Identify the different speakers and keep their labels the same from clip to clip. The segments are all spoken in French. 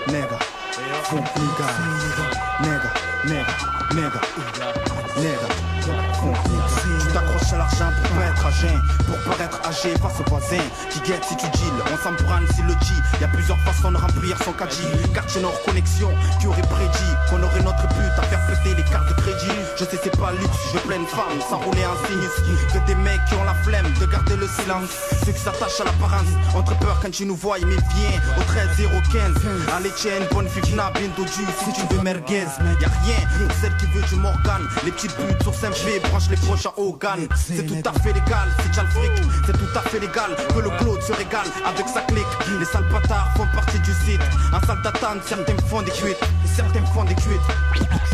Speaker 1: nigga, funk nigga, nigga, nigga, nigga, nigga, funk nigga. Tu t'accroches à l'argent pour pas être âgé, pour paraître âgé face aux voisins qui guettent si tu deals. On s'en branle si le dit. Y'a plusieurs façons de remplir son caddie. Quartier Nord Connexion qui aurait prédit qu'on aurait notre but à faire péter les cartes de crédit. Je sais c'est pas luxe, je veux plein de femmes sans rouler en sinus. Que des mecs qui ont la flemme de garder le silence. Ceux qui s'attachent à l'apparence ont très peur quand tu nous vois. Mais viens au 13 015. Allez tiens, bonne fifna, bientôt du si tu veux merguez. Y'a rien pour celle qui veut du Morgan. Les petites putes sur Saint-P, branche les proches à Hogan. C'est tout à fait légal, c'est déjà le fric. C'est tout à fait légal que le Claude se régale avec sa clique. Les sales bâtards font partie du site. En salle d'attente, certains font des cuites. Certains font des cuites.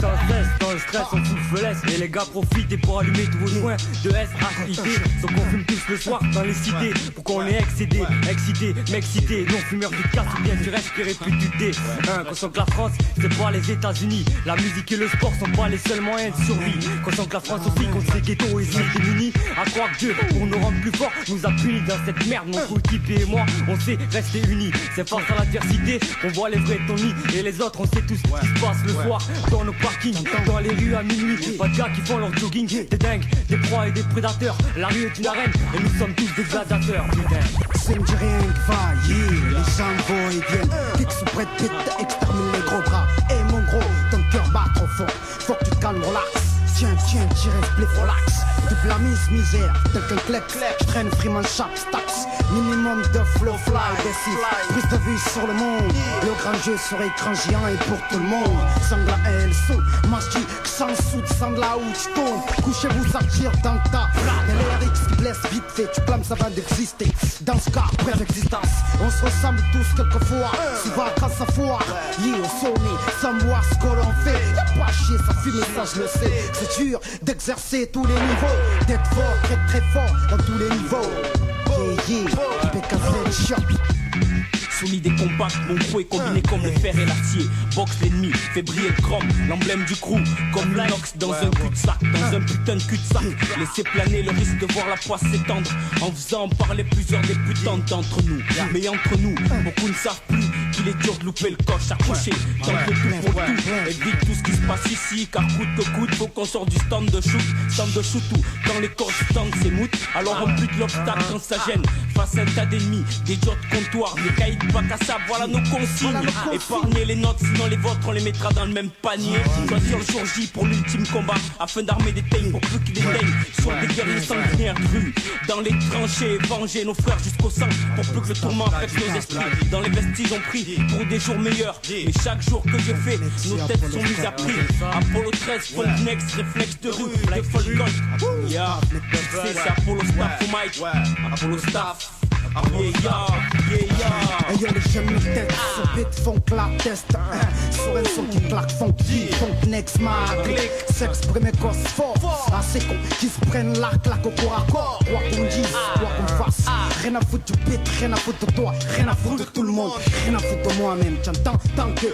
Speaker 2: Sans stress, dans le stress on fout le feu. Et les gars profitent et pour allumer tous vos joints de SHID. Sauf qu'on fume tous le soir dans les cités. Pour qu'on est excédé, excité, m'excité. Non fumeur de casse ou bien tu respirais plus du thé. Conscient que la France c'est pas les États-Unis. La musique et le sport sont pas les seuls moyens de survie. Conscient que la France aussi contre les ghettos et les démunis. À croire que Dieu pour nous rendre plus forts nous a punis dans cette merde. Mon coéquipier et moi on sait rester unis. C'est face à l'adversité qu'on voit les vrais Tony. Et les autres on sait tous ce qui se passe le soir dans nos parkings, dans les rues à minuit. Pas de gars qui font leur jogging. Des dingues, des proies et des prédateurs. La rue est une arène et nous sommes tous des gladiateurs.
Speaker 1: Ça me dit rien que va, yeah. Les gens vont et viennent. Dès que sous près de pète, extermine les gros bras. Et mon gros, ton cœur bat trop fort. Faut que tu te calmes, relax. Tiens, tire un split, relax. Double la misère, tel qu'un clap. J'traîne Freeman Sharp Stacks. Minimum de flow fly, décisif. Prise de vue sur le monde. Le grand jeu sur écran géant et pour tout le monde. Sans de la haine, sous, magie, sans soude, sans de la où tu tombes. Couchez-vous, ça tire dans le tas. Et les RX qui blessent vite fait, tu clames ça va d'exister. Dans ce cas, bref existence. On se ressemble tous quelquefois. Souvent quand ça foire, yeah, au sommet, sans voir ce que l'on fait. Y'a pas chier, ça fume, ça je le sais. C'est dur d'exercer tous les niveaux. D'être fort, très très fort dans tous les niveaux. Yeah, yeah, PKZ shop.
Speaker 3: Soumis des compacts, mon crew est combiné comme le fer et l'acier. Boxe l'ennemi, fait briller le chrome, l'emblème du crew. Comme l'inox dans un cul-de-sac, dans un putain de cul-de-sac. Laissez planer le risque de voir la poisse s'étendre en faisant parler plusieurs des putains d'entre nous. Mais entre nous, beaucoup ne savent plus qu'il est dur de louper le coche accroché. Tant que tout pour tout, évite tout ce qui se passe ici. Car coûte que coûte, faut qu'on sorte du stand de shoot. Stand de shoot où, quand les corps standent s'émoutent. Alors on bute l'obstacle quand ça gêne. Face à un tas d'ennemis, des jots de comptoir, des caïds pas cassables, voilà nos consignes. Épargnez les notes, sinon les vôtres on les mettra dans le même panier. Choisir le jour J pour l'ultime combat, afin d'armer des teignes pour plus qu'ils éteignent. Soit des guerriers sanguinaires crus, dans les tranchées, venger nos frères jusqu'au sang, pour plus que le tourment affecte nos esprits. Dans les vestiges on prie pour des jours meilleurs, mais chaque jour que je fais, nos têtes sont mises à prix. Apollo 13, Folk Next, réflexe de rue, de Folk Gold. Yeah, c'est Apollo Staff au mic, Apollo Staff.
Speaker 1: Ayant les jeunes de tête, sur beat funk la test. Sur un son qui claque, funky, funk next, ma clique. S'exprimer cause fort, assez con, qui se prennent l'arc, la coco à corps. Quoi qu'on dise, quoi qu'on fasse. Rien à foutre du beat, rien à foutre de toi, rien à foutre de tout le monde, rien à foutre de moi-même. T'entends, tant que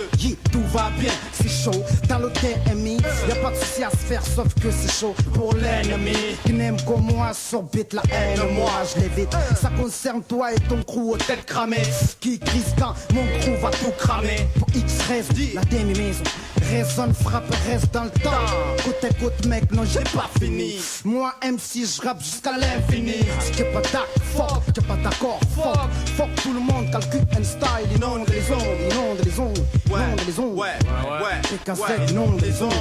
Speaker 1: tout va bien, c'est chaud. Dans le TMI, y'a pas de souci à se faire, sauf que c'est chaud pour l'ennemi. Qui n'aime que moi, sur beat la haine, moi je l'évite. Ça concerne toi et ton crew aux têtes cramées. Qui crise quand mon crew va tout cramer. Pour X raison, la demi-maison résonne, frappe, reste dans le temps. Côte à côte mec, non j'ai pas fini. Moi MC je rappe jusqu'à l'infini. Ce qui est pas ta fuck, qui est pas d'accord, fuck tout le monde, calcule un style, inonde les ondes, inonde les ondes, inonde les ondes. PKZ, inonde les ondes.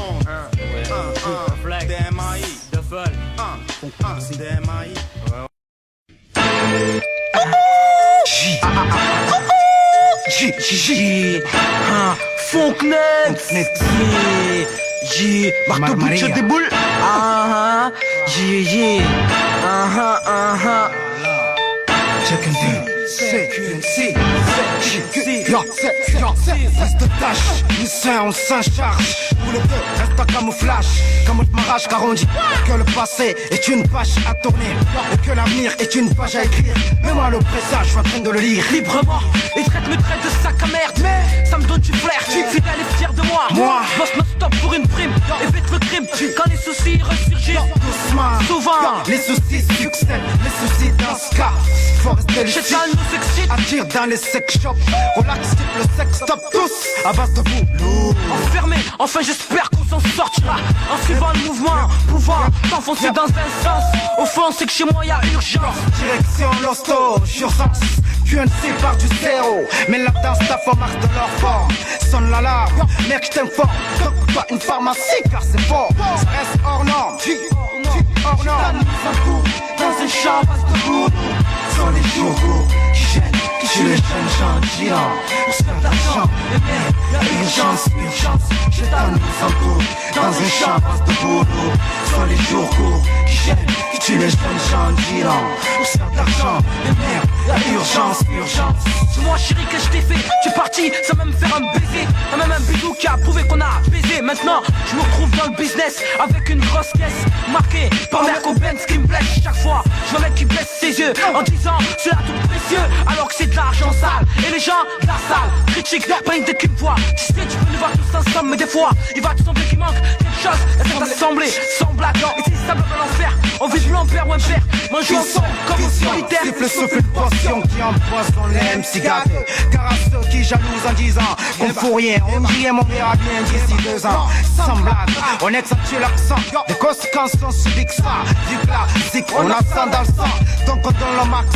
Speaker 2: DMAI, Duffel,
Speaker 1: DMAI.
Speaker 4: J, Funk Next, Marteau Butcher des boules, check and see. Reste de tâche, lycéen on s'en-charge. Où le feu reste en camouflage. Comme on m'arrache car on dit que le passé est une page à tourner et que l'avenir est une page à écrire. Mais moi le présage, je suis en train de le lire librement.
Speaker 5: Et traite-le trait de sac à merde, mais ça me donne du flair. Je suis fidèle et fier de moi.
Speaker 4: Moi,
Speaker 5: bosse non-stop pour une prime, évite le crime quand les soucis ressurgissent.
Speaker 4: man.
Speaker 5: Souvent
Speaker 4: Les soucis succèdent, les soucis dans ce cas. Faut rester lucide.
Speaker 5: Chétan nous excite.
Speaker 4: Attire dans les sex shops. Relax, type le sex stop tous. À base de vous, lourd.
Speaker 5: Enfermé, enfin j'espère qu'on s'en sortira. En suivant le mouvement, pouvant t'enfoncer dans un sens. Au fond c'est que chez moi y'a urgence.
Speaker 4: Direction l'hosto, urgence. QNC part du zéro. Mais la danse ta forme marque de leur forme. Sonne l'alarme, mec je t'informe. Toque pas une pharmacie car c'est fort. Ça reste hors norme, hors norme.
Speaker 5: Dans un champ, passe de bout.
Speaker 4: Sont les jours qui gênent, qui tuent les jeunes gens gilants. Pour se faire de l'argent,
Speaker 5: Et merde, y'a
Speaker 4: urgence, urgence. J'éteins nous entoure. Dans un champ, passe de boulot. Sont les jours courts qui gênent, qui tuent les jeunes gens gilants. Pour se faire de l'argent, et merde, y'a urgence, urgence.
Speaker 5: C'est moi chérie que je t'ai fait. Tu es parti sans même faire un baiser. T'as même un bidou qui a prouvé qu'on a baisé. Maintenant je me retrouve dans le business avec une grosse caisse marquée par Merco Benz qui me blesse chaque fois. Je vois un mec qui baisse ses yeux en disant c'est là tout précieux alors que c'est de l'argent sale. Et les gens de la salle critiquent, pas une qui me voit. Tu sais tu peux nous voir tous ensemble mais des fois il va te sembler qu'il manque quelque chose. Et cette assemblée sans blague. Et si ça bloque l'enfer, on vit l'enfer ou un père. Moi je ensemble comme au solitaire.
Speaker 4: Siffle souffle une potion qui empoisonne les MC gâtés. Car à ceux qui jalousent en disant qu'on fout rien, on dit on verra bien d'ici 2 ans. Sans blague, on accentue l'accent. Des conséquences sont subies que ça. Du classique, on a ça dans le sang. Donc on donne le max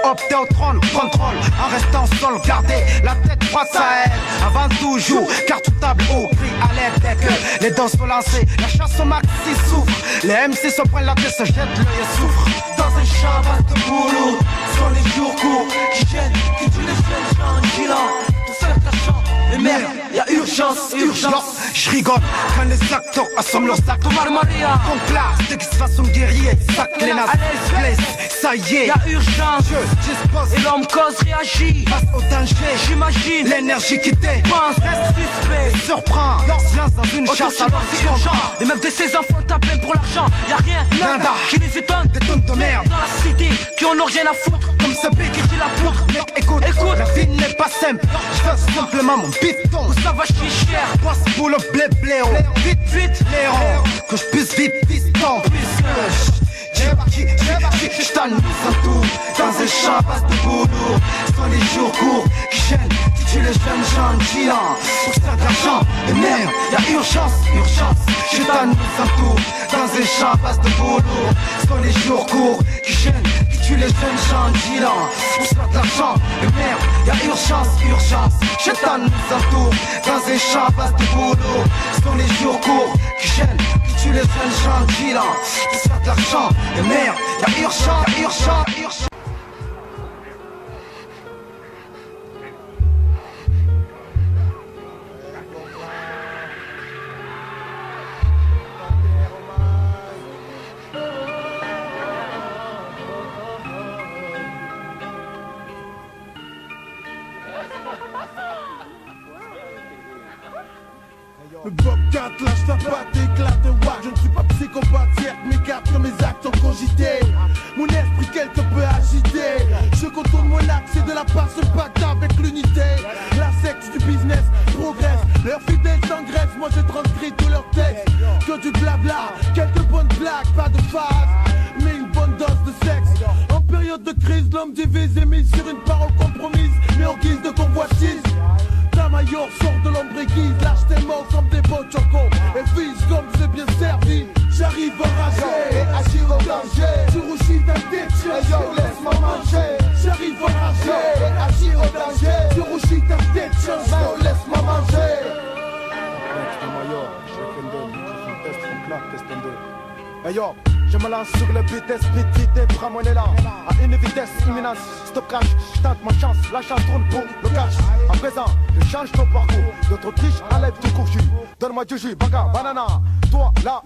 Speaker 4: pour opter au trône. Contrôle en restant sol, garder la tête droite ça aide. Avant toujours, car tout table au cri à l'aide. Dès que les dents sont lancées, la chasse au max s'y souffre. Les MC se prennent la tête, se jettent l'œil et souffrent. Dans un champ à base de boulot, sont les jours courts qui gênent, qui tuent les jeunes gens gilants. Tout seul cachant, et merde, y'a urgence, urgence. Je rigole quand les acteurs assomment leurs actes.
Speaker 5: Tomar Maria,
Speaker 4: ton classe, dès qu'ils se fassent guerrier, sac les nazes, blesse, ça y est.
Speaker 5: y'a urgence.
Speaker 4: Je dispose,
Speaker 5: Et l'homme cause réagit.
Speaker 4: face au danger.
Speaker 5: J'imagine,
Speaker 4: L'énergie qui t'est,
Speaker 5: pense, reste suspect.
Speaker 4: surprend. Silence dans une chasse à
Speaker 5: c'est urgent. Les meufs de ces enfants tapent pour l'argent. Y'a rien,
Speaker 4: Nada.
Speaker 5: qui les étonne.
Speaker 4: Des tonnes de merde,
Speaker 5: Dans la cité, qui en ont rien à foutre.
Speaker 4: comme ce pic.
Speaker 5: Qui dit la poudre,
Speaker 4: Mec, écoute,
Speaker 5: Écoute.
Speaker 4: la vie n'est pas simple. Je veux simplement mon bifton.
Speaker 5: ça va chier cher.
Speaker 4: Passe pour le blé bléo. Vite, vite, Léon. Que je puisse vite, piston. Je t'en nous entoure. Dans un champ, passe de boulot. Sont les jours courts qui gênent, qui tuent les jeunes gens gilants. Pour faire de l'argent, et merde, y'a urgence, urgence. Je t'en nous entoure. Dans un champ, passe de boulot. Sont les jours courts qui gênent, qui tuent les jeunes gens gilants. Pour faire de l'argent, et merde, y'a urgence, urgence. Je t'en nous entoure. Dans un champ, passe de boulot. Sont les jours courts qui gênent, qui tuent les jeunes gens gilants. Pour faire de l'argent, et merde, y'a urgence, urgence, urgence.
Speaker 6: Le bobcat lâche ta patte, éclate un watt. Je ne suis pas psychopathe, certes, mes cartes que mes actes sont cogités. Mon esprit quelque peu agité. Je contourne mon axe et de la part se battent avec l'unité. La secte du business progresse, leurs fidèles s'engraissent. Moi je transcris tous leurs textes. Que du blabla, quelques bonnes blagues, pas de phase, mais une bonne dose de sexe. En période de crise, l'homme divise et mise sur une parole compromise, mais en guise de convoitise. Ta maillot sort de l'ombre aiguise, lâche tes mots comme des beaux chocos et vise comme c'est bien servi. J'arrive enragé et agir au danger. Tu rougis d'un ditch, yo laisse-moi manger. J'arrive enragé et agir au danger. Tu rougis d'un ditch, yo laisse-moi manger.
Speaker 7: Hey yo, je me lance sur le beat, esprit vite, bras mon élan. À une vitesse imminente, stop crash, je tente ma chance, la chance tourne pour le cash. À présent, je change ton parcours, d'autres triches enlèvent tout courju. Donne-moi du jus, baga, banana, toi là.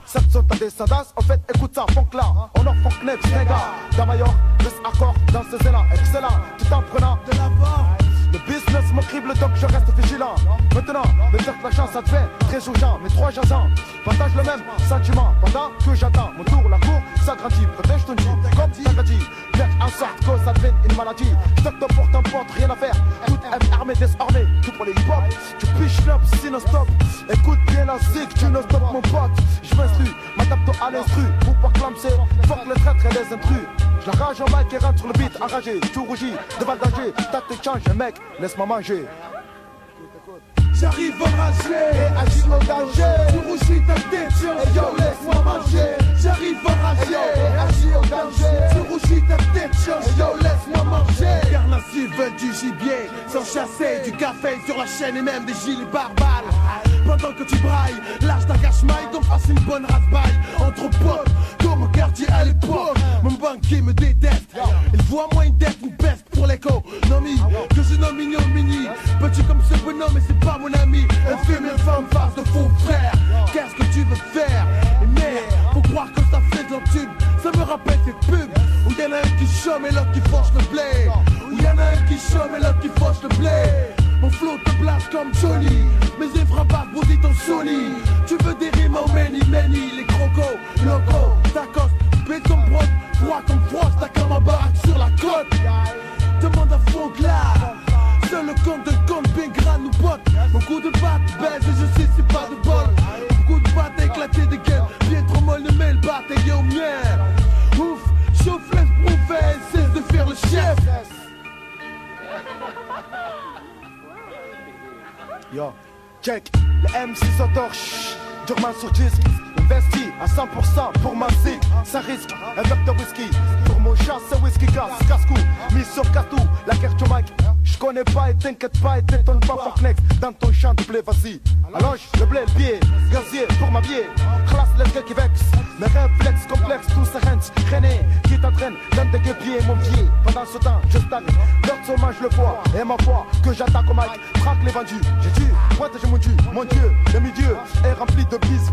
Speaker 7: Cette sont ta descendance, en fait écoute ça, funk là. On en funk net, les gars. Damayor, reste accord dans ces élans, excellent, tout en prenant de l'avant. Le business me crible donc je reste vigilant. Maintenant, me dire que la chance ça devient très urgent. Mes 3 jasants partagent le même sentiment. Pendant que j'attends mon tour, la cour s'agrandit. Protège ton Dieu, comme t'as dit. Mec en sorte que ça devienne une maladie. Stock de porte un pote, rien à faire. Tout est armé désormais. Tout pour les hip-hop. Tu piches l'up, sinon stop. Écoute bien la zig, tu ne stop mon pote. Je m'instrue, m'adapte à l'instru. Pour pas clamser, fuck les traîtres et les intrus. Je la rage en mic et rentre sur le beat, enragé. Tu rougis, devant le danger. T'as tes changes, mec, laisse-moi manger.
Speaker 6: J'arrive enragé
Speaker 7: Et agis au danger.
Speaker 6: Tu rougis ta tête,
Speaker 7: Et yo, laisse-moi manger.
Speaker 6: J'arrive enragé
Speaker 7: Et agis au danger.
Speaker 6: Tu rougis ta tête,
Speaker 7: Et yo, laisse-moi manger.
Speaker 6: Carnassiers veulent du gibier, sans chasser du café sur la chaîne et même des gilets barbales. Pendant que tu brailles, lâche ta cache-maille, t'en fasses une bonne rasbaille. Entre potes, comme au quartier à l'époque. Mon banquier me déteste, il voit moins une tête, une peste pour l'économie que je nomme ignominie. Petit comme ce bonhomme, mais c'est pas mon ami. Un film, une femme, face de faux frères. Qu'est-ce que tu veux faire? Et merde, faut croire que ça fait de l'entube. Ça me rappelle tes pubs où y'en a un qui chôme et l'autre qui fauche le blé. Où y'en a un qui chôme et l'autre qui fauche le blé. Mon flow te blast comme Johnny. Mes infrabacs boudit ton Sony. Tu veux des rimes au many. Les crocos, locaux, tacos, béton prod, froid comme frost, t'as comme un baraque sur la côte. Demande à Fongla. Seul le compte de compte, bien gras nous botte. Mon coup de batte baise et je sais c'est pas de bol. Mon coup de batte éclaté des gueules. Bien trop molle ne met le batte et yo mien. Ouf, chauffe laisse prouver, cesse de faire le chef.
Speaker 7: Yo, check, le MC s'entorche, durement sur disque. Investi à 100% pour ma zig, ça risque un verre de whisky. Pour mon chat c'est whisky gas, casse-cou, mis sur cartou, la guerre du mic. Je connais pas et t'inquiète pas et t'étonne pas pour Knex. Dans ton champ de blé vas-y, allonge le blé le pied. Gazier pour ma biais, classe les gars qui vexent. Mes réflexes complexes, tous ces rents traînés qui t'entraînent dans des guépiers mon pied. Pendant ce temps je stagne, leur sommage le foie. Et ma foi que j'attaque au mic, traque les vendus. J'ai tué, protège mon Dieu, le milieu est rempli de bis,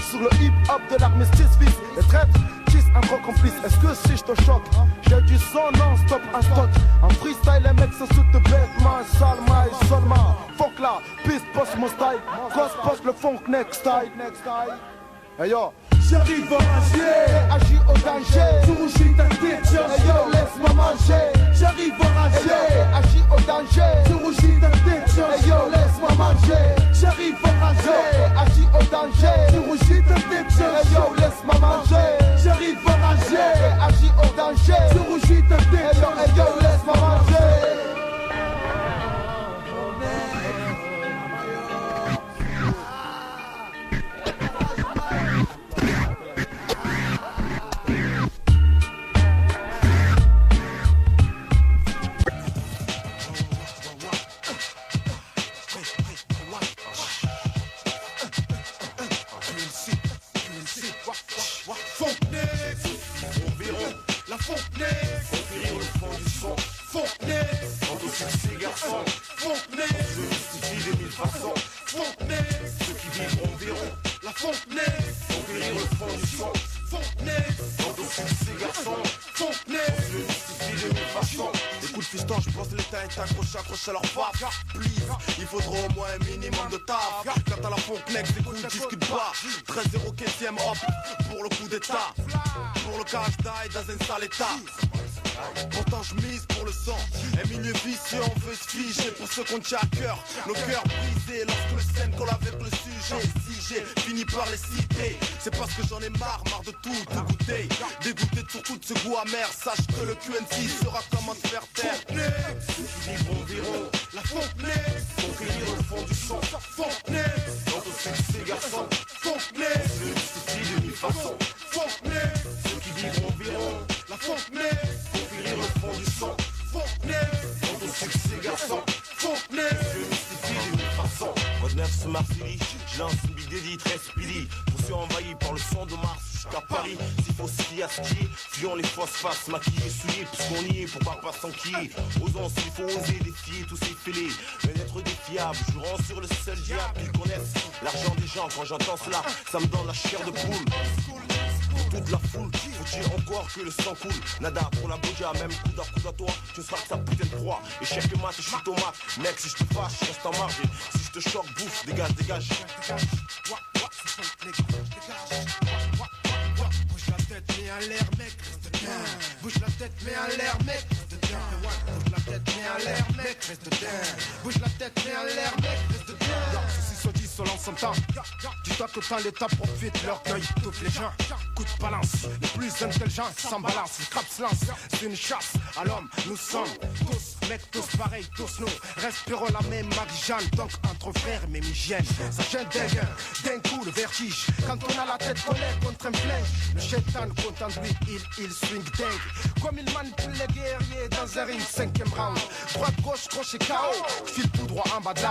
Speaker 7: sur le hip-hop de l'armistice, fils. Les traîtres tissent un gros complice. Est-ce que si je te choque, j'ai du son non-stop en stock. En freestyle, les mecs se sautent de bêtement. Salma et Solma. Funk là, piste, post mon style. Cross post le funk next style. Hey yo,
Speaker 6: J'arrive enragé,
Speaker 7: agis au danger.
Speaker 6: tu rougis ta tête,
Speaker 7: Hey yo, laisse-moi manger.
Speaker 6: J'arrive enragé,
Speaker 7: Agis au danger.
Speaker 6: tu rougis ta tête,
Speaker 7: Hey yo, laisse-moi manger.
Speaker 6: j'arrive enragé,
Speaker 7: Agis au danger.
Speaker 6: tu rougis ta tête,
Speaker 7: Hey yo, laisse-moi manger.
Speaker 6: j'arrive enragé,
Speaker 7: Agis au danger.
Speaker 6: tu rougis ta tête,
Speaker 7: Hey yo, laisse-moi manger.
Speaker 8: Écoute fiston, je pense l'état est accroché à leur baffe. Please, il faudra au moins un minimum de taf. Quant à la Fonknex, écoute, discute pas. 13-0 15e hop pour le coup d'état. Pour le cash die dans un sale état. Pourtant je mise pour le sang. Un milieu vicieux, on veut se figer. Pour ceux qu'on tient à cœur, nos cœurs brisés. Lorsque le scène colle avec le sujet. Si j'ai fini par les citer, c'est parce que j'en ai marre de tout goûter. Dégoûté de surtout de ce goût amer. Sache que le QNC sera comment te faire taire. Ceux qui vivront verront la Fonknex. Conquérir le fond du son. Fonknex. Dans tous ces garçons. Fonknex. Je justifie de mille façons. Fonknex. Ceux qui vivront verront la Fonknex. Conquérir le fond du son. Fonknex. Dans tous ces garçons. Fonknex. Je justifie de mille façons. Mode 9 ce Marseille, je lance une big dédit très speedy. Pour ceux envahis par le son de Mars jusqu'à Paris. S'il faut skier à skier, fuyons les fausses faces, maquillés, souillés, puisqu'on y est, pourquoi pas s'enquiller. Osons s'il faut oser défier tous ces fêlés. Mais d'être défiable, jurons sur le seul diable qu'ils connaissent. L'argent des gens, quand j'entends cela, ça me donne la chair de poule. toute la foule. Faut dire encore que le sang coule. Nada pour la bodia, même coude à toi. Tu ne seras que sa putain de proie. Échec de maths et je suis tomate. Mec, si je te fâche, je reste en marge. Si je te choque, bouffe, dégage.
Speaker 6: Bouge la tête, mets à l'air, mec, reste bien. Bouge la tête, mets à l'air, mec, reste bien. Bouge la tête, mets à l'air, mec, reste bien. Bouge la tête, mets à l'air, mec, reste bien.
Speaker 7: Ceci se dit, selon son temps. Dis-toi que quand l'État profite, l'orgueil toutes les gens. Coup de balance, les plus intelligents s'en balancent. Le crap se lance, c'est une chasse à l'homme. Nous sommes tous, mecs, tous pareils, tous nous. Respirons la même Marie-Jeanne, donc entre frères, même hygiène. Ça gêne d'un coup le vertige. Quand on a la tête collée contre un flèche, le chétan content de lui, il swing dingue. Comme il manipule les guerriers dans un ring, 5e round. Droite, gauche, crochet, KO. File tout droit en bas de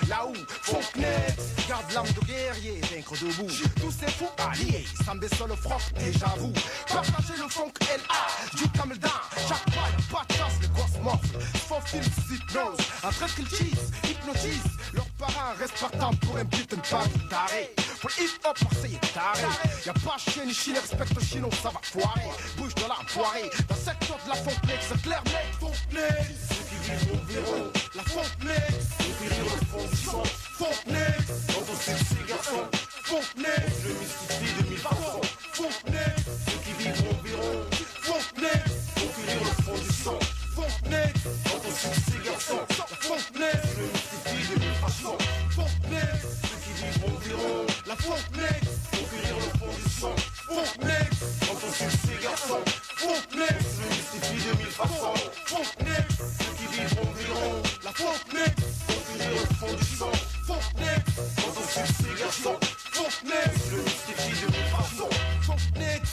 Speaker 7: là où Funknex garde l'âme de guerrier, vaincre debout. Tous ces fous alliés, s'en baissent le froc, et j'avoue. Partager le funk LA, du camel down. Chaque pas, y'a pas de chance, les gosses morflent. Faut-il hypnose, entre qu'ils cheese, hypnotisent. Leurs parents restent partants pour un putain de pas taré. Pour le hip-hop, Marseille est taré. Y'a pas chien ni chine, respecte le chino, ça va foirer. Bouge de l'enfoiré, dans le secteur de la Funknex, c'est clair, mec. Funknex, ceux qui vivront verront. La Funknex, ceux qui riront le fond du son. Funknex, dans ton sexy garçon. Funknex, je mystifie de mille façons. Funknex, ceux qui vivront verront. Funknex, ceux qui riront le fond du son. Funknex, dans ton sexy garçon. Funknex, je mystifie de mille façons. Funknex, ceux qui vivront verront. La Funknex, ceux qui riront le fond du son. Funknex, dans ton sexy garçon. Funknex, je mystifie de mille façons. Funknex, ceux qui vivront verront. La Funknex, ceux qui riront le fond du son. Funknex, dans ton sexy garçon. Funknex, je mystifie de mille façons. Funknex.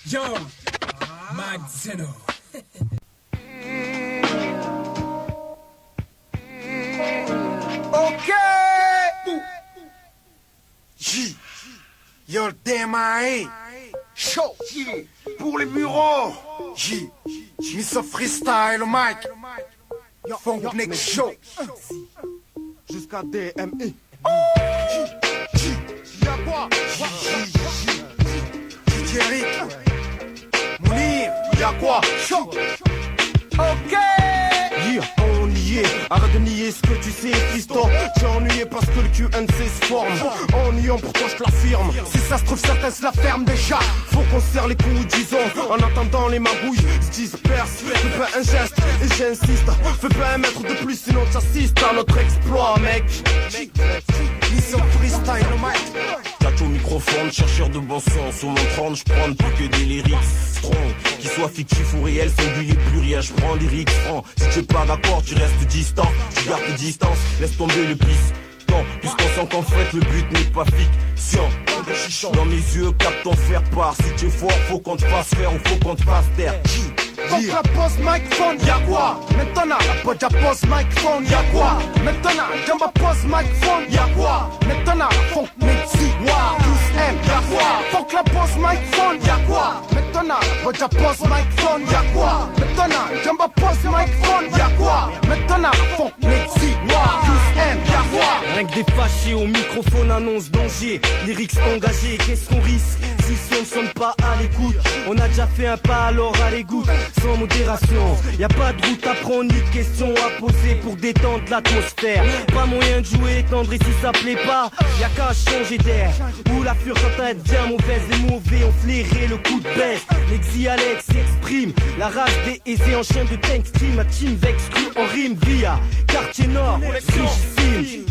Speaker 9: Yo, Mad Zeno.
Speaker 7: Ok. J. Yo, DMAE. Show. Pour les bureaux. J. Miss Freestyle, Mike. Funknex Show. Jusqu'à DMI. Y'a quoi? Thierry. Mounir. Y'a quoi? Show. Ok.
Speaker 8: Yeah, on y est, arrête de nier ce que tu sais, fiston. T'es ennuyé parce que le QNC se forme. Ennuyant pour toi, je te l'affirme.
Speaker 7: Si ça se trouve, certains se la ferment déjà.
Speaker 8: Faut qu'on serre les coups, disons. En attendant, les magouilles se dispersent. Fais pas un geste, et j'insiste. Fais pas un mètre de plus, sinon t'assistes à notre exploit, mec.
Speaker 7: Mission freestyle, Mike.
Speaker 8: Catch au microphone, chercheur de bon sens. Au montrant, je prends plus que des lyrics strong. Qu'ils soient fictifs ou réels, singulier, pluriel. Je prends lyrics francs. Si tu es pas d'accord, tu restes distant. Tu gardes tes distances, laisse tomber le piston. Puisqu'on sent qu'en fait, le but n'est pas fiction. Dans mes yeux, capte ton faire part. Si tu es fort, faut qu'on te fasse faire ou faut qu'on te fasse taire.
Speaker 7: Donc la pose microphone, y'a quoi? Maintenant la poja pose microphone, y'a quoi? Maintenant Jamba pose microphone, y'a quoi? Maintenant Funknex, tous aiment, y'a quoi? Funk la pose microphone, y'a quoi? Maintenant poja pose microphone, y'a quoi? Maintenant Jamba pose microphone, y'a quoi? Maintenant Funknex, tous aiment, y'a quoi?
Speaker 2: Rien que des fâchés au microphone annonce danger. Lyrics engagés, qu'est-ce qu'on risque si on ne sonne pas à l'écoute? On a déjà fait un pas, alors à l'écoute. Sans modération, y a pas de route à prendre ni de questions à poser pour détendre l'atmosphère. Pas moyen de jouer tendre et si ça plaît pas, y a qu'à changer d'air. Ou la fure quand elle devient mauvaise, les mauvais ont flairé le coup de baisse. L'exi Alex s'exprime, la rage des aisés en chien de tank stream. Ma team vex cru en rime via quartier nord, richissime.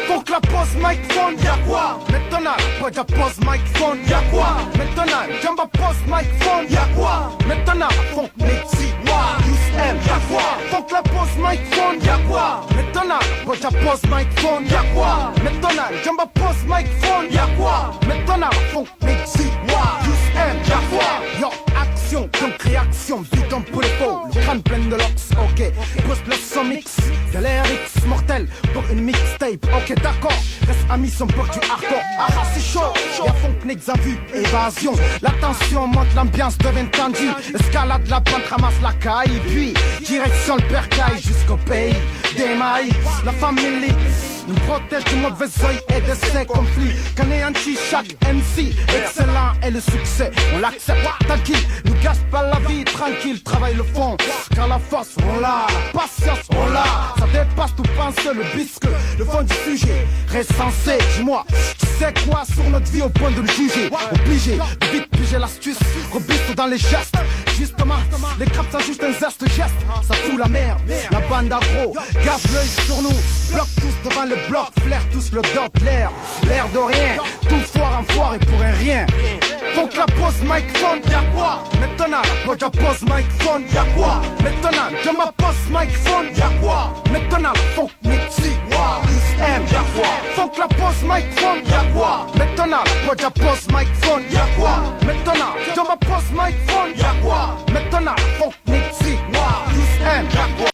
Speaker 7: Donc la pose microphone, y'a quoi? Maintenant, poja pose microphone, y'a quoi? Maintenant, Jamba pose microphone, y'a quoi? Maintenant, Funknex, USM, y'a quoi? Donc la pose microphone, y'a quoi? Maintenant, poja pose microphone, y'a quoi? Maintenant, Jamba pose microphone, y'a quoi? Maintenant, Funknex, USM, y'a quoi? Yo, action, donc réaction, bidon pour les faux, le crâne plein de locks, ok. Pose le son mix, y'a l'air X mortel pour une mixtape, ok d'accord. Reste amis son pour du hardcore, ah c'est chaud. Y'a Funknex à vue, évasion. La tension monte, l'ambiance devient tendue. Escalade la pente, ramasse la caille. Puis direction le percaille jusqu'au pays des maïs. La famille
Speaker 1: nous protège du mauvais oeil et de ses conflits. Qu'anéantit chaque MC, excellent est le succès. On l'accepte, tranquille, nous gâche pas la vie, tranquille, travaille le fond. Car la force, on l'a, la patience, on l'a. Ça dépasse tout penser, le bisque, le fond du sujet. Reste sensé, dis-moi, tu sais quoi sur notre vie au point de le juger. Obligé de vite piger l'astuce, robuste dans les gestes. Justement, les crapes ça juste un zeste geste. Ça fout la merde, la bande agro, garde l'œil sur nous. Bloque tous devant le bloc, flaire tous le dos de l'air. L'air de rien, tout foire en foire et pour un rien. Faut que la pose microphone, y'a quoi? Maintenant, faut que la pose microphone, y'a quoi? Maintenant, je ma pose microphone, y'a quoi? Maintenant, faut que mes petits, aiment, y'a quoi? Faut que la pose microphone, y'a quoi? Maintenant, faut que la pose microphone, y'a quoi? Maintenant, je ma pose microphone, y'a quoi? Maintenant, faut que mes petits, aiment, y'a quoi?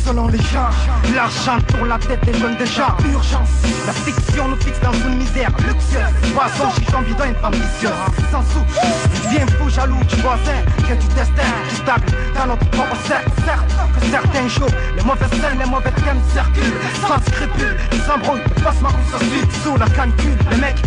Speaker 4: Selon les gens, l'argent pour la tête des jeunes déjà. Urgence, la fiction nous fixe dans une misère luxueuse. Poisson, j'ai envie d'être ambitieuse. Sans sou, viens fou, jaloux du voisin, que du destin qui stagne dans notre propre cercle. Certes que certains jours, les mauvaises scènes, les mauvais thèmes circulent. Sans scrupule, ils embrouillent, passe ma route se suit sous la canicule. Les mecs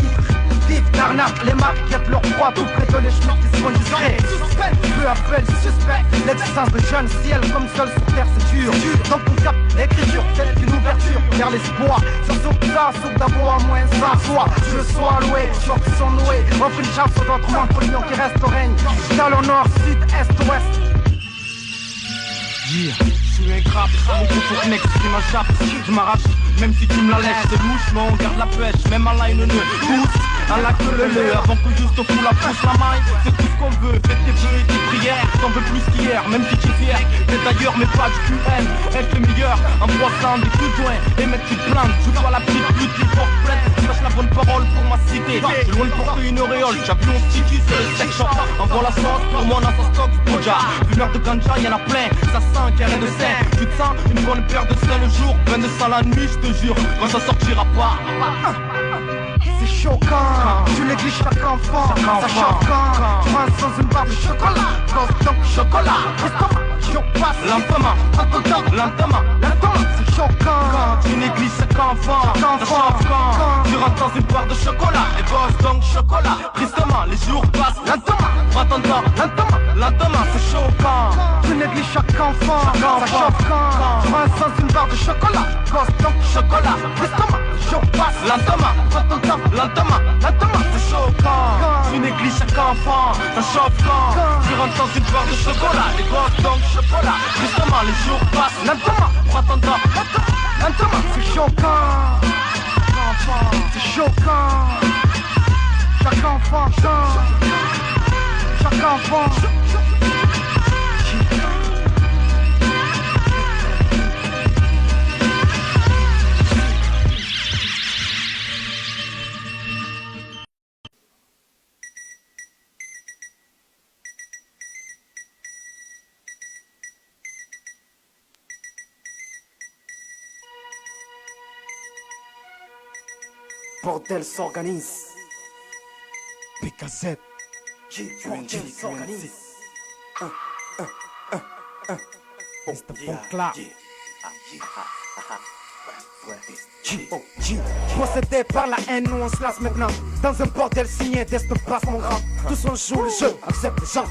Speaker 4: vivent d'arnaque, les maps guettent leur proie tout près de les chemins qui sont discrets. Peu à peu, ils suspectent l'existence de jeunes ciels comme seul sur terre, c'est dur. Donc on capte l'écriture telle qu'une ouverture vers l'espoir. Sur ce plat, sauf d'avoir moins sans foi. Je sois loué, chocs sont noués. Offre une chance aux autres moins pour l'union qui reste au règne. Dans le nord, sud, est, ouest. Je suis un crabe, beaucoup pour mec qui m'échappe. Je m'arrache, même si tu me la laisses. C'est louche, mais on garde la pêche, même à line ne pousse. À la queue le lait, avant que juste au fou la pousse la maille. C'est tout ce qu'on veut, fais tes vœux et tes prières. T'en veux plus qu'hier, même si tu es fier. T'es d'ailleurs, mais pas du QN. Être le meilleur, en brossant des coups de joint. Et mettre tu plaintes, joue-toi la petite lutte, les portes pleines. Cherche la bonne parole pour ma cité. J'ai loin de porter une auréole, j'appuie mon sticky sur le sex shop. Envoie la sauce, pour moi on a son stock du Boja. Fumeur de ganja, y'en a plein, ça sent qu'il y a rien de sain. Tu te sens une bonne paire de seins le jour, 22 sang la nuit, je te jure, quand ça sortira pas. C'est choquant, tu négliges chaque enfant, ça choquant. Tu manges sans une barre de chocolat, donc chocolat. Je passe lentement, prends ton temps, lentement, c'est choquant. Tu négliges chaque enfant, ça choquant. Tu rentres dans une barre de chocolat, et bosse donc chocolat. Tristement, les jours passent lentement, prends ton temps, lentement, c'est choquant. Tu négliges chaque enfant, ça choquant. Tu manges sans une barre de chocolat, bosse donc chocolat. Tristement, les jours passent lentement, prends ton temps, lentement, c'est choquant. Tu négliges chaque enfant, ça choquant. Tu rentres dans une barre de chocolat, et bosse donc chocolat. Justement, les jours passent lentement, prends ton temps, lentement, c'est choquant. C'est choquant. Chaque enfant chante. Chaque enfant.
Speaker 1: Bordel s'organise. PKZ. Bordel s'organise. Mr. Boncla. Possédé par la haine, nous on se lasse maintenant dans un bordel signé d'espace mon grand. Tous on joue le jeu, accepte les gens,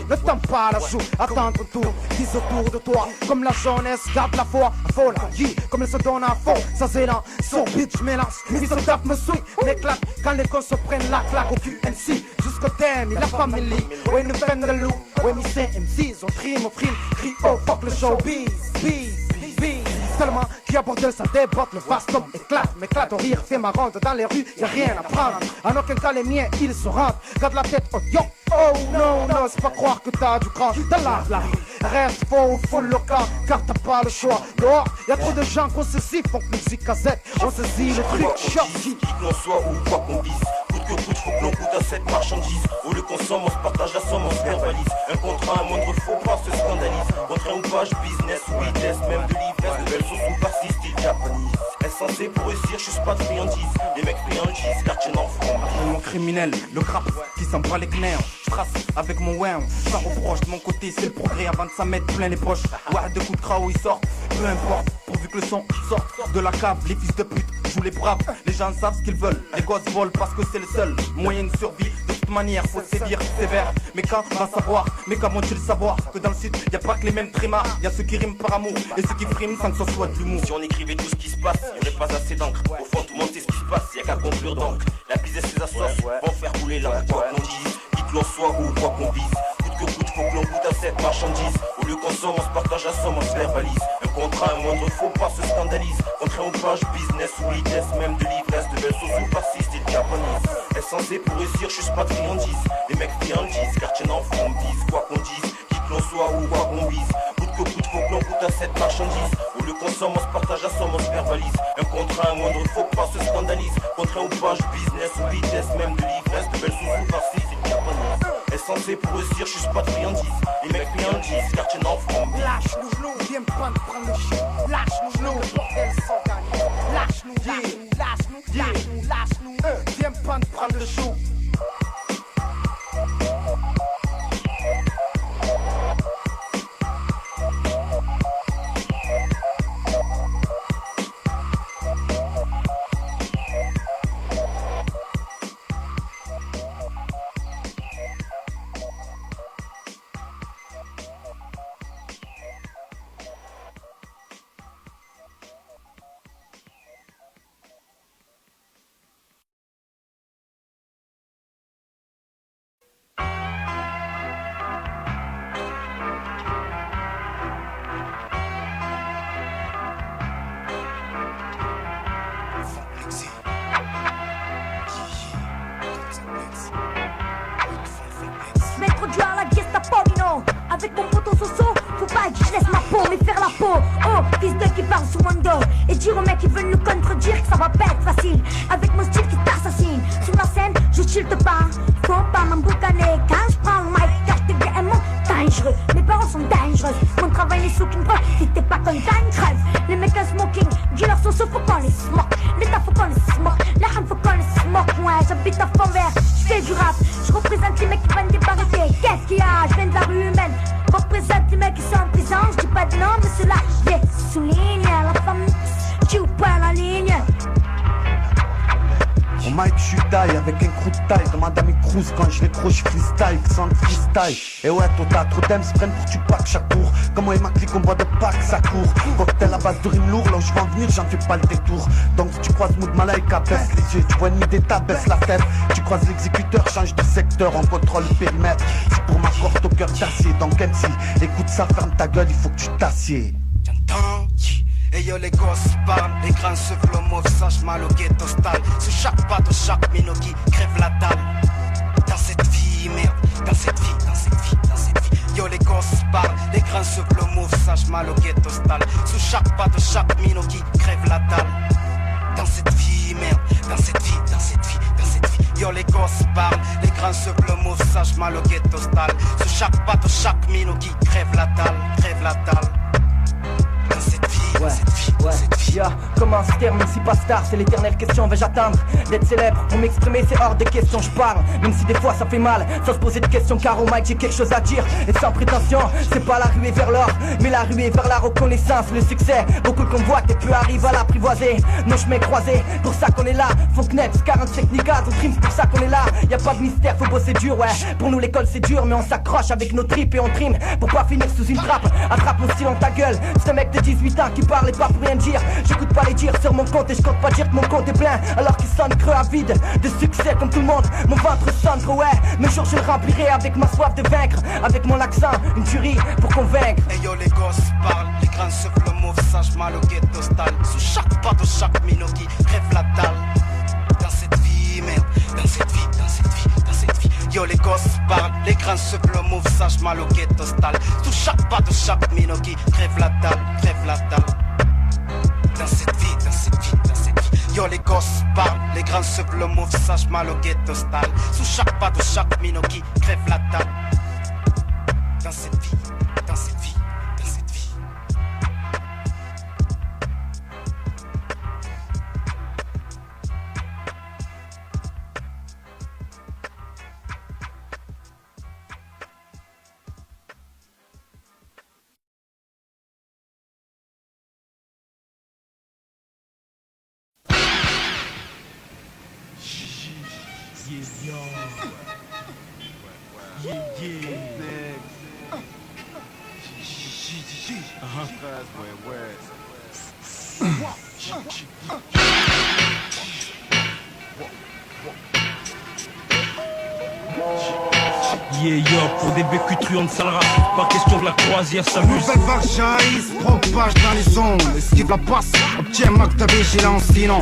Speaker 1: ne tente pas à la joue, attends ton tour, dis autour de toi. Comme la jeunesse, garde la foi, folle, comme elle se donne à fond, ça c'est dans son bitch mélange. Ils se tapent, me souillent, m'éclate quand les cons se prennent la claque au QNC. Jusqu'au thème, la famille, ouais nous peine de loup, ouais mais c'est MCs, on trime, crie oh fuck le showbiz, Seulement qui a bordel, ça déborde, le vaste homme éclate, m'éclate au rire, fait ma ronde dans les rues, y'a rien à prendre. En aucun cas les miens, ils se rendent, garde la tête au yo, oh non, c'est pas croire que t'as du cran dans la rue. Reste faux, full le camp, car t'as pas le choix. Dehors, y'a trop de gens qu'on saisit, font que musique cassette, on saisit le truc, choc.
Speaker 10: Qui que l'on soit ou quoi qu'on dise, coûte que coûte, faut que l'on goûte à cette marchandise. Au lieu qu'on somme, on se partage la somme, on se verbalise. Un contrat, un moindre faux pas se scandalise. Contrat ou page, business, oui, test, même de l'ivresse, de belles sauces ou par style japanese. Insensé pour réussir, je suis pas de friandise. Les mecs friandises, quartier d'enfant.
Speaker 4: Mon criminel, le crap qui s'en bat les nerfs. Je trace avec mon win, je reproche de mon côté, c'est le progrès avant de s'en mettre plein les poches. Ouais, de coups de crao, ils sortent, peu importe, pourvu que le son sorte de la cave, les fils de pute. Joue les braves, les gens savent ce qu'ils veulent. Les gosses volent parce que c'est le seul moyen de survie. De toute manière, faut sévir, sévère. Mais quand va savoir, mais comment tu le savoir que dans le sud, y a pas que les mêmes trémas. Y a ceux qui riment par amour et ceux qui friment sans que ce soit de l'humour.
Speaker 10: Si on écrivait tout ce qui se passe, y aurait pas assez d'encre. Au fond, tout le monde sait ce qui se passe, y a qu'à conclure donc. La bise et ses assos vont faire couler l'encre. Quoi qu'on dise, qui que l'on soit ou quoi qu'on vise. Coûte que coûte, faut que l'on goûte à cette marchandise. Au lieu qu'on somme, on se partage la somme, on se verbalise. Un contrat, un moindre faux pas se scandalise. Contraint aux pages, business ou vitesse, même de l'ivresse, de belles sauces ou farcis, style japonais. Insensé pour réussir, je suis pas de friandise. Les mecs friandises, quartier d'enfant, me disent quoi qu'on dise. Qui que l'on soit ou quoi qu'on vise. Coûte que coûte, faut que l'on goûte à cette marchandise. Au lieu qu'on somme, on se partage la somme, on se verbalise. Un contrat, un moindre faux pas se scandalise. Contraint aux pages, business ou vitesse, même de l'ivresse, de belles sauces ou farcis, style japonais. Insensé pour réussir, je suis pas de friandise. Les mecs friandises, quartier d'enfant.
Speaker 1: Lâche-nous, viens me prendre le chien. Lâche-nous, le bordel s'organise. Lâche-nous, lâche-nous. Viens me prendre le chou.
Speaker 11: Avec mon poteau Soso, faut pas que je laisse ma peau, mais faire la peau. Oh, fils de qui parle sous mon dos. Et dire aux mecs qui veulent nous contredire que ça va pas être facile. Avec mon style qui t'assassine. Sur la scène, je chilte pas. Faut pas m'emboucaner. Quand je prends le mic, cache tes gamins dangereux. Mes parents sont dangereux. Mon travail les sous qui me prennent. Si t'es pas content, crève. Les mecs en smoking, dis leur Soso, faut qu'on les smoke. L'état, faut qu'on les smoke. La rame, faut qu'on les smoke. Ouais, j'habite à Fond-Vert. Je fais du rap. Je représente les mecs qui prennent des barricades. Qu'est-ce qu'il y a? Je viens de la rue humaine. Représente les mecs qui sont en prison. Je dis pas de nom, mais ceux-là, je les souligne. La femme, tu ou pas la ligne.
Speaker 4: Au mic, je suis taille avec un crew de taille. Demande à mes crews quand je les croche freestyle, sans freestyle. Et ouais, toi t'as trop d'aimes, se prennent pour Tupac chaque tour. Comme moi et ma clique, on boit de pack, ça court. Cocktail à base de rimes lourds, là où je vais en venir, j'en fais pas le détour. Donc si tu croises Mood Malaika, baisse les yeux. Tu vois une idée, baisse la tête. Tu croises l'exécuteur, change de secteur, on contrôle le périmètre. C'est pour ma corde au cœur d'acier. Donc MC, écoute ça, ferme ta gueule, il faut que tu t'assieds. J'entends. Et yo les gosses parlent, les grands se flomment, sage mal au ghetto style. Sous chaque pas de chaque minot qui crève la dalle. Dans cette vie, merde, dans cette vie, dans cette vie, dans cette vie. Yo les gosses parlent, les grands se flomment, sage mal au ghetto style. Sous chaque pas de chaque minot qui crève la dalle. Dans cette vie, merde, dans cette vie, dans cette vie, dans cette vie. Yo les gosses parlent, les grands se flomment, sage mal au ghetto style. Sous chaque pas de chaque minot qui crève la dalle, crève la dalle. Dans cette vie, dans cette vie, dans cette vie.
Speaker 5: Yeah. Comment se termine si pas star, c'est l'éternelle question. Vais-je attendre d'être célèbre pour m'exprimer, c'est hors de question. Je parle, même si des fois ça fait mal, sans se poser de questions. Car au mic j'ai quelque chose à dire, et sans prétention. C'est pas la ruée vers l'or, mais la ruée vers la reconnaissance. Le succès, beaucoup de convoitent et peu arrivent à l'apprivoiser. Nos chemins croisés, pour ça qu'on est là. Faut Kneps, 45 niggas, on trim, c'est pour ça qu'on est là. Y'a pas de mystère, faut bosser dur, ouais. Pour nous l'école c'est dur, mais on s'accroche avec nos tripes et on trime. Pour pas finir sous une trappe, attrape mon style en ta gueule. C'est un mec de 18 ans qui parle et pas pour rien dire. J'écoute pas les dires sur mon compte et je compte pas dire que mon compte est plein. Alors qu'il sonne creux à vide, de succès comme tout le monde. Mon ventre sonne trop, ouais. Mes jours je le remplirai avec ma soif de vaincre. Avec mon accent, une tuerie pour convaincre.
Speaker 4: Hey yo les gosses parlent, les grands se flomment, sage mal au ghetto style. Sous chaque pas de chaque minot qui crève la dalle. Dans cette vie, merde, dans cette vie, dans cette vie, dans cette vie. Yo les gosses parlent, les grands se flomment, sage mal au ghetto style. Sous chaque pas de chaque minot qui crève la dalle, crève la dalle. Dans cette vie, dans cette vie, dans cette vie. Yo les gosses parlent, les grands se flomment, sage mal au ghetto style. Sous chaque pas de chaque minot qui crève la dalle. Dans cette vie, dans cette vie, dans cette vie.
Speaker 3: Pour des bécus truands de sale race, pas question de la croisière s'amuse.
Speaker 4: Nouvelle vague jaillit, se propage dans les ondes. Esquive la passe, obtiens marque de vigilance. Sinon,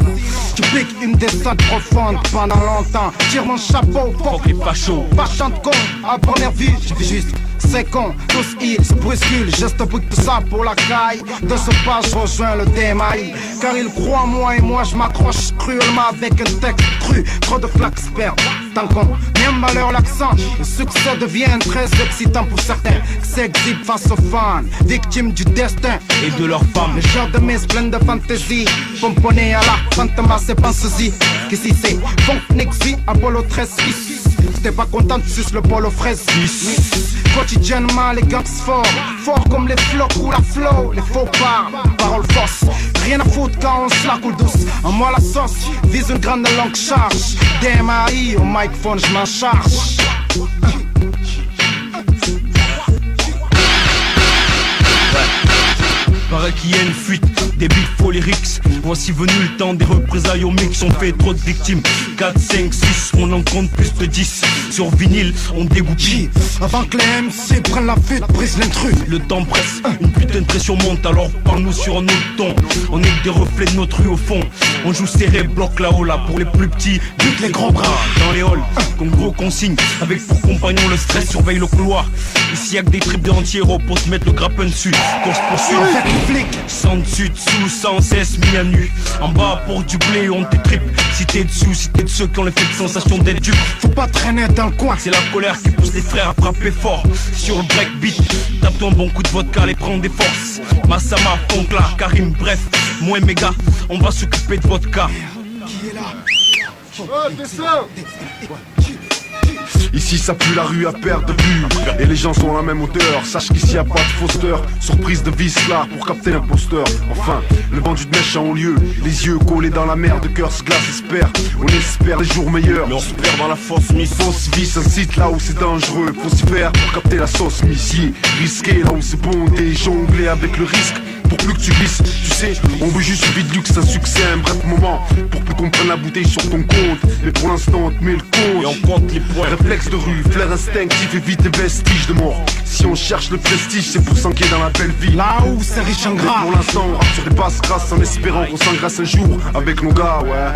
Speaker 4: tu piques une descente profonde pendant longtemps. Tire mon chapeau,
Speaker 3: fuck les fachos.
Speaker 4: Pas chante con, à première vue, je vis juste. C'est con, tous ils se bousculent. Geste bruit tout ça pour la caille. De ce pas, je rejoins le démail. Car ils croient en moi et moi je m'accroche cruellement avec un texte cru. Trop de flaques se perdent. Tant qu'on n'aime pas leur l'accent, le succès devient très excitant pour certains. S'exhibe face aux fans, victimes du destin
Speaker 3: et de leurs femmes.
Speaker 4: Le genre de mes plein de fantaisie, pomponné à la fantômas et pense-y. Qu'ici c'est Funk Nixie, Apollo 13 6. T'es pas content, tu suces le bol aux fraises. Quotidiennement les gangs forts comme les flocs ou la flow. Les faux pas, paroles fausses. Rien à foutre quand on se la coule douce. En moi la sauce, vise une grande longue charge. DMAI au microphone, je m'en charge.
Speaker 3: Paraît qu'il y a une fuite, des beats faux lyrics. Voici venu le temps des représailles au mix. On fait trop de victimes, 4, 5, 6, on en compte plus de 10. Sur vinyle, on dégoupille.
Speaker 4: Avant que les MC prennent la fuite, brise l'intrus.
Speaker 3: Le temps presse, une putain de pression monte. Alors parle-nous sur un autre ton. On est que des reflets de notre rue au fond. On joue serré, bloc là-haut là pour les plus petits. Bute les grands bras dans les halls, comme gros consigne. Avec pour compagnon le stress, surveille le couloir. Ici y'a que des tripes de anti-héros pour te mettre le grappin dessus. Course poursuite, sans dessus, dessous, sans cesse, mis à nu. En bas pour du blé, on te tripe. Si t'es dessous, si t'es de ceux qui ont l'effet de sensation d'être dupe.
Speaker 4: Faut pas traîner dans le coin.
Speaker 3: C'est la colère qui pousse les frères à frapper fort. Sur le breakbeat, tape-toi un bon coup de vodka, les prendre des forces. Massama, Fonkla, Karim, bref, moi et mes gars, on va s'occuper de votre cas.
Speaker 4: Qui est là?
Speaker 6: Oh, descends! Ici ça pue la rue à perte de vue. Et les gens sont à la même hauteur. Sache qu'ici y a pas de fausteur. Surprise de vis là pour capter l'imposteur. Enfin, le vendu de mèche en haut lieu. Les yeux collés dans la mer, de cœur se glace, espère. On espère les jours meilleurs.
Speaker 3: Mais on se perd dans la fausse mise.
Speaker 6: Fausse vie, un site là où c'est dangereux. Faut s'y faire pour capter la sauce missier. Risqué là où c'est bon, et jongler avec le risque. Pour plus que tu glisses, tu sais, on veut juste une vie de luxe, un succès, un bref moment. Pour plus qu'on prenne la bouteille sur ton compte. Mais pour l'instant on te met le compte.
Speaker 3: Et on compte les points.
Speaker 6: Réflexe de rue, flair instinctif, évite les vestiges de mort. Si on cherche le prestige, c'est pour s'enquiller dans la belle vie.
Speaker 4: Là où c'est riche en gras.
Speaker 6: Pour l'instant on rappe sur des basses grâces en espérant qu'on s'engrasse un jour avec nos gars, ouais.